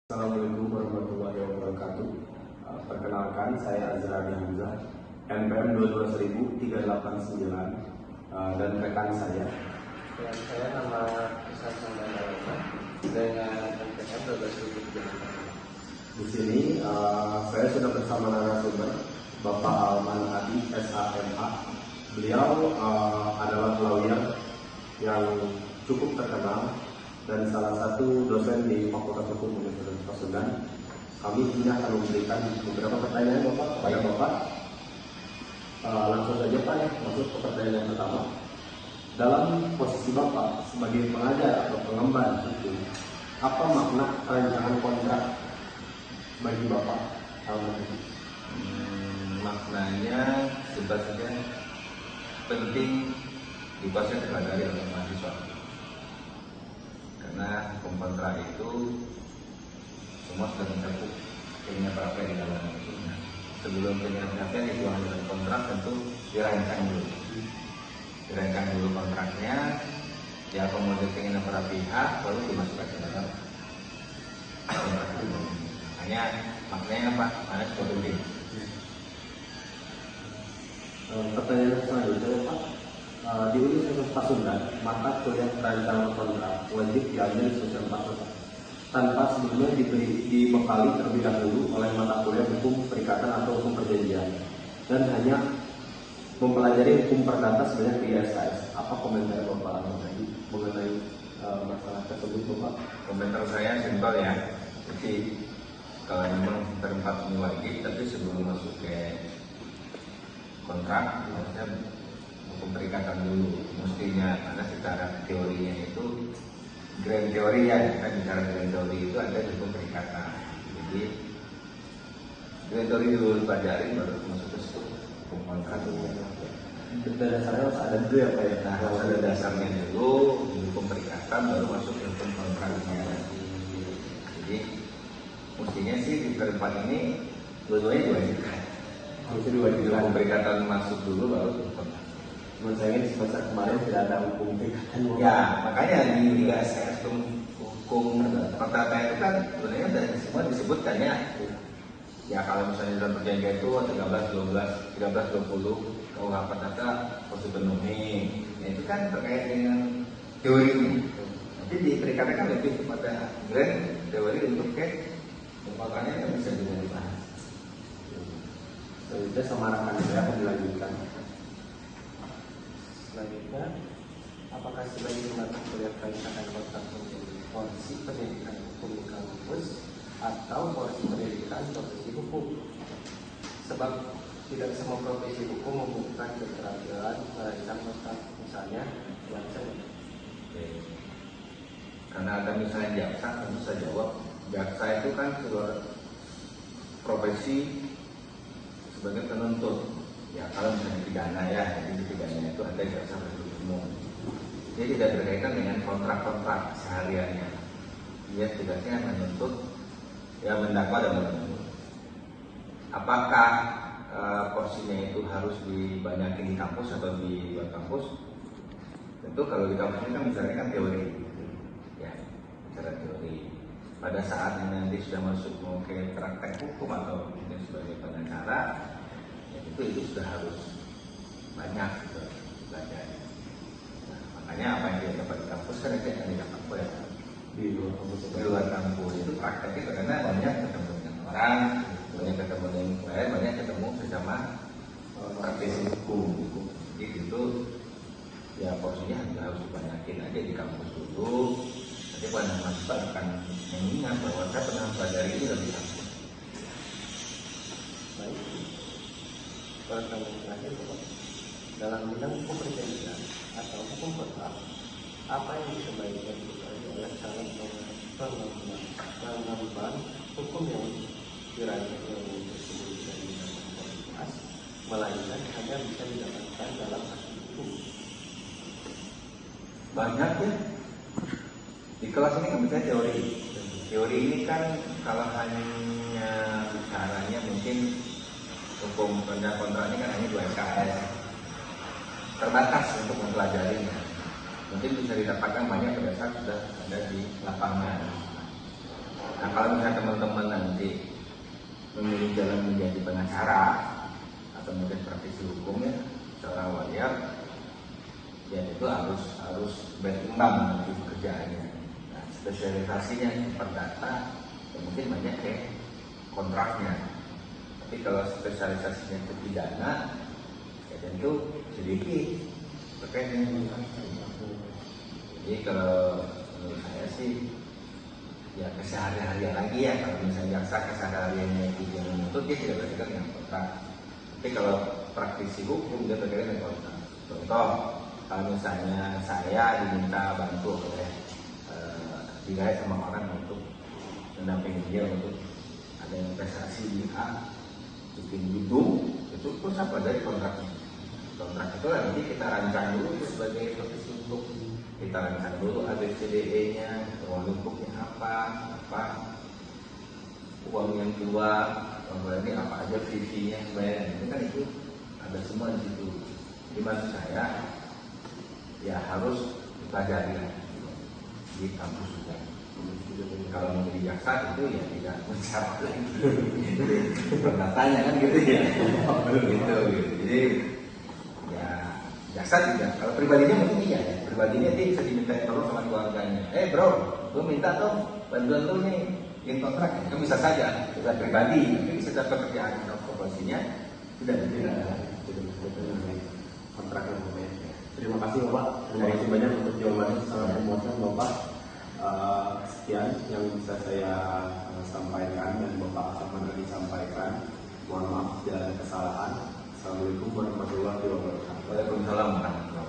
Assalamualaikum warahmatullahi wabarakatuh. Perkenalkan, saya Azrari Hamzah, NPM 22000-389, dan rekan saya. Dan saya nama Isan Sambandalama dengan NPM 12003. Di sini saya sudah bersama narasumber Bapak Alman Adi, SHMH. Beliau adalah lawyer yang cukup terkenal dan salah satu dosen di Fakultas Hukum Universitas Pasundan. Kami ini akan memberikan beberapa pertanyaan Bapak kepada Bapak. Langsung saja Pak ya, masuk ke pertanyaan yang pertama. Dalam posisi Bapak sebagai pengajar atau pengemban hukum, apa makna perancangan kontrak bagi Bapak? Maknanya sebenarnya penting dikuasai terpelajari oleh mahasiswa, karena hukum kontrak itu semua sudah mencakup keinginan para pihak di dalam itu. Sebelum penyelesaian itu dengan kontrak tentu dirancang dulu kontraknya, diakomodir keinginan para pihak, baru dimasukkan ke dalam kontrak itu. Maknanya apa? Maknanya sebuah penting. Pertanyaan selanjutnya Pak, di Universitas Pasundan mata kuliah perancangan kontrak wajib diambil semester 4 tanpa sebelumnya dibekali terlebih dahulu oleh mata kuliah hukum perikatan atau hukum perjanjian, dan hanya mempelajari hukum perdata sebanyak 3 SKS. Apa komentar Bapak mengenai masalah tersebut Bapak? Komentar saya simpel ya. Jadi kalau memang semester 4 ini wajib, tapi sebelum masuk ke kontrak harusnya hukum perikatan dulu mestinya, karena secara teorinya itu grand teori ya, kan bicara grand teori itu ada hukum perikatan. Jadi grand teori dulu dipelajari baru masuk ke hukum kontrak dulu. Dasarnya harus ada dulu ya Pak ya. Nah, harus ada dasarnya dulu di hukum perikatan baru masuk ke hukum kontraknya. Jadi mestinya sih di keempat ini dua-duanya diwajibkan. Harusnya diwajibkan. Hukum perikatan masuk dulu baru hukum kontrak. Menurut saya di semester kemarin tidak ada hukum perikatan. Ya, makanya di 3 SKS hukum perdata itu kan sebenarnya dari semua disebutkan ya. Ya kalau misalnya dalam perjanjian itu 13-20 KUH perdata harus dipenuhi. Ya, itu kan terkait dengan teorinya. Nanti di perikatan kan lebih kepada grand teori untuk makanya kan bisa juga dibahas. Selanjutnya sama rekan saya akan dilanjutkan. Selanjutnya, apakah sebagai mata kuliah perancangan kontrak menjadi porsi pendidikan hukum di kampus atau porsi pendidikan profesi hukum? Sebab tidak semua profesi hukum membutuhkan keterampilan merancang kontrak, misalnya jaksa. Karena ada misalnya jaksa, tentu saya jawab jaksa itu kan sebuah profesi sebagai penuntut. Ya kalau misalnya pidana ya, jadi di pidana itu ada jaksa penuntut umum. Dia tidak berkaitan dengan kontrak-kontrak sehariannya. Dia tugasnya menuntut, ya mendakwa dan menuntut. Apakah porsinya itu harus dibanyakin di kampus atau di luar kampus? Tentu kalau di kampus ini kan bicaranya kan teori, ya bicara teori. Pada saat nanti sudah masuk ke praktek hukum atau mungkin sebagai pengacara, itu sudah harus banyak gitu, belajar. Nah, makanya apa yang dia dapat di kampus kan itu yang didapat Di luar kampus itu prakteknya, karena banyak ketemu dengan orang, banyak ketemu dengan klien, banyak ketemu bersama praktisi hukum. Jadi itu ya porsinya harus dibanyakin aja di kampus dulu. Nanti pada mahasiswa akan mengingat bahwa saya pernah pelajari ini dari kampus. Pertanyaan terakhir, dalam bidang hukum perjanjian atau hukum kontrak, apa yang sebaiknya dipelajari oleh calon pengemban hukum yang dirancang oleh tersebut dari kualitas, melainkan hanya bisa didapatkan dalam kasus hukum? Banyak ya. Di kelas ini kan bisa teori. Teori ini kan kalau hanya bicaranya mungkin hukum perancangan kontrak ini kan hanya 2 SKS, terbatas untuk mempelajarinya. Mungkin bisa didapatkan banyak pada saat sudah ada di lapangan. Nah kalau misalnya teman-teman nanti memilih jalan menjadi pengacara atau mungkin praktisi hukumnya seorang lawyer, ya itu harus berimbang nanti pekerjaannya. Nah, spesialisasinya di perdata, ya mungkin banyak kayak kontraknya. Tapi kalau spesialisasinya itu pidana, ya tentu sedikit terkait dengan. Jadi kalau menurut saya sih, ya keseharian lagi ya, kalau misalnya jaksa kesehariannya itu yang menuntut, dia tidak berkaitan dengan kontrak. Tapi kalau praktisi hukum dia berkaitan dengan kontrak. Contoh, kalau misalnya saya diminta bantu oleh digait sama orang untuk mendampingi dia untuk ada investasi di A, bikin gedung, itu pun apa dari kontraknya. Kontrak itu nanti kita rancang dulu sebagai praktisi hukum. Kita rancang dulu ABCDE-nya, uang lingkupnya apa, uang yang keluar, uang ini apa aja visinya, bayaran itu kan itu ada semua di situ. Di maksud saya, ya harus dipelajari di kampus juga. Kalau mau jadi jaksa itu ya tidak mencapai lagi. Perdatanya kan gitu ya. Gitu. Jadi ya jaksa tidak. Kalau pribadinya mungkin iya ya. Pribadinya dia bisa diminta tolong sama keluarganya. Bro, gue minta dong bantuan lu nih bikin kontrak. Itu bisa saja, bisa pribadi, tapi bisa dapat pekerjaan atau profesinya tidak kontrak yang berbeda. Terima kasih Bapak, terima kasih banyak untuk jawabannya, sangat memuaskan Bapak. Sekian yang bisa saya sampaikan dan Bapak Asman disampaikan. Mohon maaf jika ada kesalahan. Assalamualaikum warahmatullahi wabarakatuh. Waalaikumsalam warahmatullahi wabarakatuh.